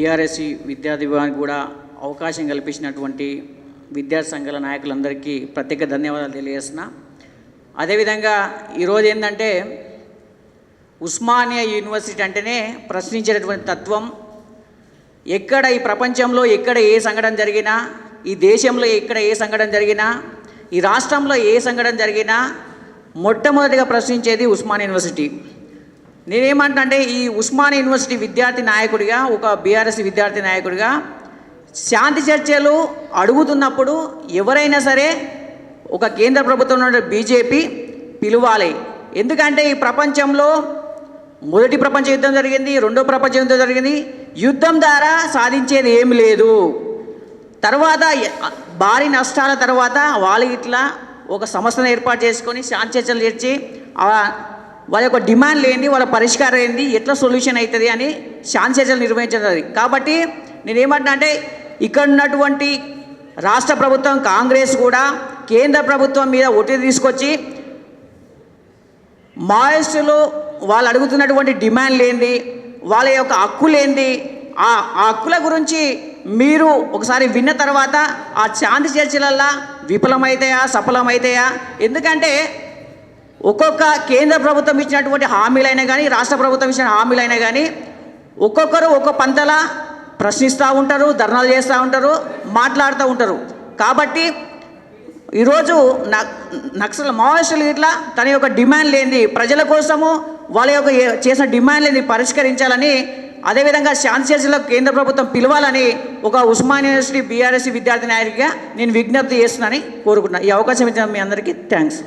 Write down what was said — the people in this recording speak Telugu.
బీఆర్ఎస్ విద్యార్థి విభాగానికి కూడా అవకాశం కల్పించినటువంటి విద్యార్థి సంఘాల నాయకులందరికీ ప్రత్యేక ధన్యవాదాలు తెలియజేస్తున్నా. అదేవిధంగా ఈరోజు ఏంటంటే ఉస్మానియా యూనివర్సిటీ అంటేనే ప్రశ్నించేటటువంటి తత్వం. ఎక్కడ ఈ ప్రపంచంలో ఎక్కడ ఏ సంఘటన జరిగినా, ఈ దేశంలో ఎక్కడ ఏ సంఘటన జరిగినా, ఈ రాష్ట్రంలో ఏ సంఘటన జరిగినా మొట్టమొదటిగా ప్రశ్నించేది ఉస్మానియా యూనివర్సిటీ. నేనేమంటే ఈ ఉస్మానియా యూనివర్సిటీ విద్యార్థి నాయకుడిగా, ఒక బీఆర్ఎస్ విద్యార్థి నాయకుడిగా శాంతి చర్చలు అడుగుతున్నప్పుడు ఎవరైనా సరే ఒక కేంద్ర ప్రభుత్వం బీజేపీ పిలవాలి. ఎందుకంటే ఈ ప్రపంచంలో మొదటి ప్రపంచ యుద్ధం జరిగింది, రెండో ప్రపంచ యుద్ధం జరిగింది. యుద్ధం ద్వారా సాధించేది ఏమి లేదు. తర్వాత భారీ నష్టాల తర్వాత వాళ్ళు ఇట్లా ఒక సంస్థను ఏర్పాటు చేసుకొని శాంతి చర్చలు చేర్చి వాళ్ళ యొక్క డిమాండ్లు ఏంటి, వాళ్ళ పరిష్కారం ఏంటి, ఎట్లా సొల్యూషన్ అవుతుంది అని శాంతి చర్చలు నిర్వహించదు. కాబట్టి నేనేమంటున్నా అంటే ఇక్కడ ఉన్నటువంటి రాష్ట్ర ప్రభుత్వం కాంగ్రెస్ కూడా కేంద్ర ప్రభుత్వం మీద ఒత్తిడి తీసుకొచ్చి మావోయిస్టులు వాళ్ళు అడుగుతున్నటువంటి డిమాండ్లు ఏంది, వాళ్ళ యొక్క హక్కులేంది, ఆ హక్కుల గురించి మీరు ఒకసారి విన్న తర్వాత ఆ శాంతి చర్చలల్లా విఫలమవుతాయా సఫలమవుతాయా? ఎందుకంటే ఒక్కొక్క కేంద్ర ప్రభుత్వం ఇచ్చినటువంటి హామీలైనా కానీ, రాష్ట్ర ప్రభుత్వం ఇచ్చిన హామీలైనా కానీ ఒక్కొక్కరు ఒక్కొక్క పంతలా ప్రశ్నిస్తూ ఉంటారు, ధర్నాలు చేస్తూ ఉంటారు, మాట్లాడుతూ ఉంటారు. కాబట్టి ఈరోజు నక్సల్ మావోయిస్టులు ఇట్లా తన యొక్క డిమాండ్ లేనిది, ప్రజల కోసము వాళ్ళ యొక్క చేసిన డిమాండ్ లేని పరిష్కరించాలని, అదేవిధంగా శాంతి చర్చలకు కేంద్ర ప్రభుత్వం పిలవాలని ఒక ఉస్మానియా యూనివర్సిటీ బీఆర్ఎస్ విద్యార్థి నాయకుడిగా నేను విజ్ఞప్తి చేస్తున్నానని కోరుకుంటున్నాను. ఈ అవకాశం ఇచ్చిన మీ అందరికీ థ్యాంక్స్.